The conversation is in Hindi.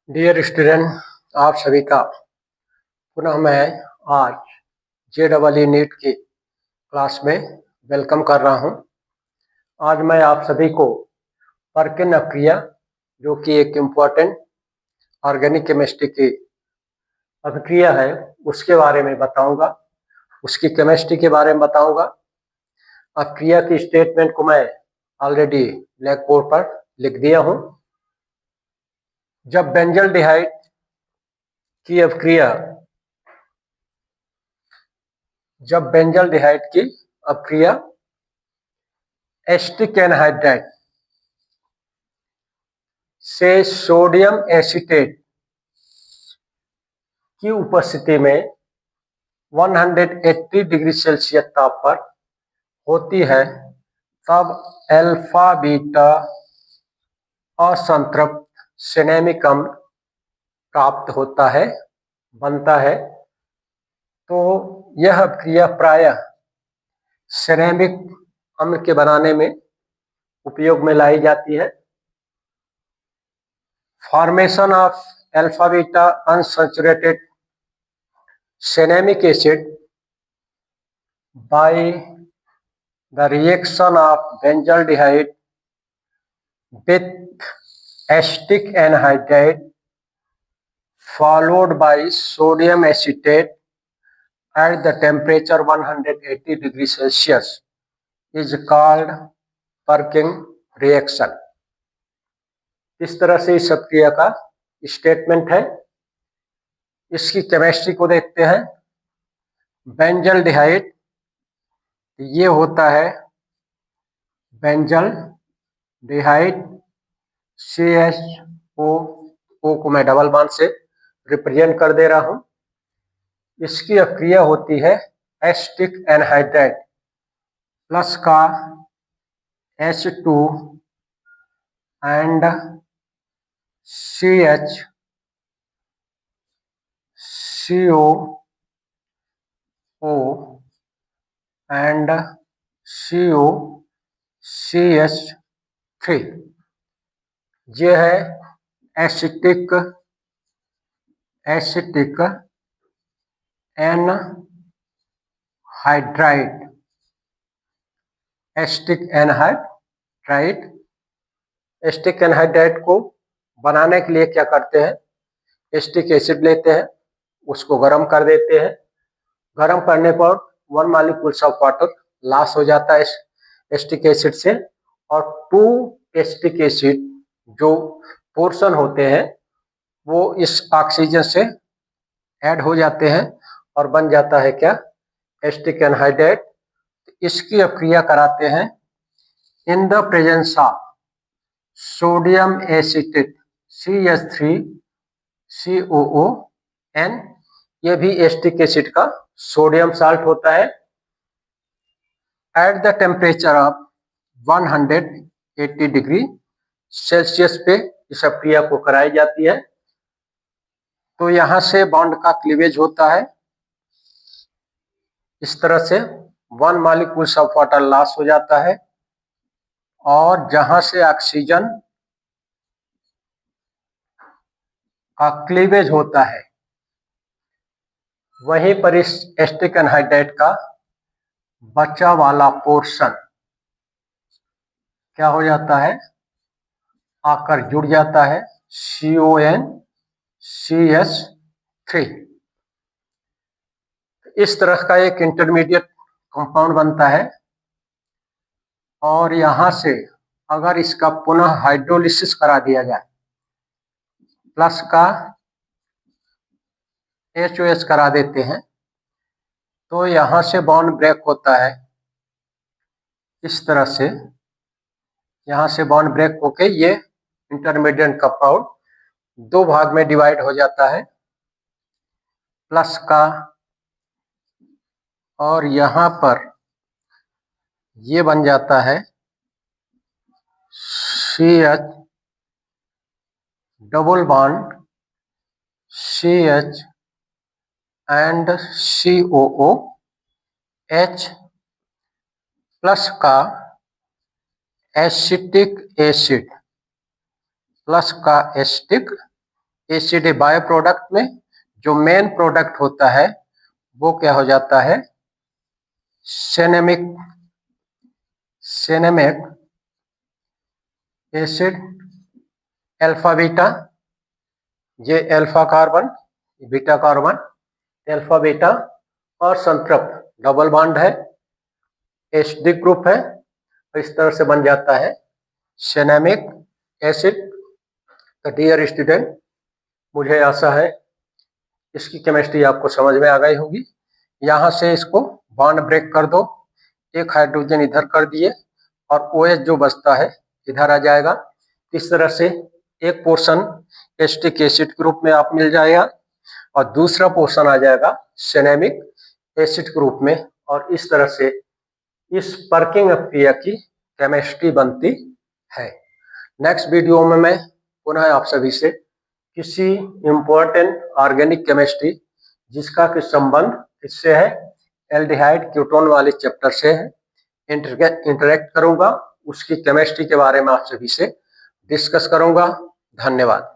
डियर स्टूडेंट, आप सभी का पुनः मैं आज JEE नीट की क्लास में वेलकम कर रहा हूं। आज मैं आप सभी को पर्किन अभिक्रिया, जो कि एक इम्पोर्टेंट ऑर्गेनिक केमिस्ट्री की अभिक्रिया है, उसके बारे में बताऊंगा। उसकी केमिस्ट्री के बारे में बताऊंगा। अभिक्रिया की स्टेटमेंट को मैं ऑलरेडी ब्लैक बोर्ड पर लिख दिया हूं। जब बेंजल्डिहाइड की अभिक्रिया एसिटिक एनहाइड्राइड से सोडियम एसीटेट की उपस्थिति में 180 डिग्री सेल्सियस ताप पर होती है, तब अल्फा बीटा असंतृप्त सिनेमिक अम्ल प्राप्त होता है, बनता है। तो यह अभिक्रिया प्रायः सिनेमिक अम्ल के बनाने में उपयोग में लाई जाती है। Formation of alpha beta unsaturated cinnamic acid by the reaction of benzaldehyde with acetic anhydride followed by sodium acetate at the temperature 180 degree Celsius is called Perkin reaction। इस तरह से इस अभिक्रिया का स्टेटमेंट है। इसकी केमिस्ट्री को देखते हैं। बेंजल्डिहाइड, ये होता है बेंजल्डिहाइड, CHO को मैं डबल बॉन्ड से रिप्रेजेंट कर दे रहा हूं। इसकी अभिक्रिया होती है एसिटिक एनहाइड्राइड प्लस का H2 and CHCO and COCH3। ये है एसिटिक एनहाइड्राइड। एसिटिक एनहाइड्राइड को बनाने के लिए क्या करते हैं? एसिटिक एसिड लेते हैं, उसको गर्म कर देते हैं। गर्म करने पर 1 मॉलिक्यूल्स ऑफ वाटर लॉस हो जाता है एसिटिक एसिड से, और 2 एसिटिक एसिड जो पोर्शन होते हैं वो इस ऑक्सीजन से ऐड हो जाते हैं और बन जाता है क्या? Acetic anhydride. इसकी अभिक्रिया कराते हैं in the presence of sodium acetate CH3COON। ये भी एसिटिक एसिड का सोडियम साल्ट होता है। At the temperature of 180 degree Celsius पे इस अभिक्रिया को कराई जाती है। तो यहां से बॉन्ड का क्लीवेज होता है। इस तरह से 1 मॉलिक्यूल्स ऑफ वाटर लॉस हो जाता है, और जहां से ऑक्सीजन का क्लीवेज होता है वहीं पर इस एसिटिक एनहाइड्राइड का बचा वाला पोर्शन क्या हो जाता है? आकर जुड़ जाता है CONCH3। इस तरह का एक इंटरमीडिएट कंपाउंड बनता है, और यहां से अगर इसका पुनः हाइड्रोलिसिस करा दिया जाए, प्लस का HOH करा देते हैं, तो यहां से बॉन्ड ब्रेक होता है। इस तरह से यहां से बॉन्ड ब्रेक होके ये इंटरमीडिएट कंपाउंड 2 भाग में डिवाइड हो जाता है, प्लस का, और यहां पर ये बन जाता है CH double bond CH and COOH, plus का एसिटिक एसिड प्लस का एसिटिक एसिड बाय प्रोडक्ट में जो मेन प्रोडक्ट होता है वो क्या हो जाता है, सिनेमिक एसिड, अल्फा बीटा, ये alpha carbon, beta carbon, alpha beta और संतृप्त डबल बॉन्ड है, एसिडिक ग्रुप है, इस तरह से बन जाता है सिनेमिक एसिड। तो डियर स्टूडेंट, मुझे आशा है इसकी केमिस्ट्री आपको समझ में आ गई होगी। यहाँ से इसको बॉन्ड ब्रेक कर दो, एक हाइड्रोजन इधर कर दिए और OH जो बचता है इधर आ जाएगा। इस तरह से एक पोर्शन एसिटिक एसिड ग्रुप में आप मिल जाएगा और दूसरा पोर्शन आ जाएगा सिनेमिक एसिड ग्रुप में, और इस तरह से इस वर्किंग क्रिया की केमिस्ट्री बनती है। नेक्स्ट वीडियो में मैं पुनः आप सभी से किसी इम्पोर्टेंट ऑर्गेनिक केमिस्ट्री जिसका कि संबंध किससे है, एल्डिहाइड कीटोन वाले चैप्टर से है, इंटरेक्ट करूंगा, उसकी केमिस्ट्री के बारे में आप सभी से डिस्कस करूंगा। धन्यवाद।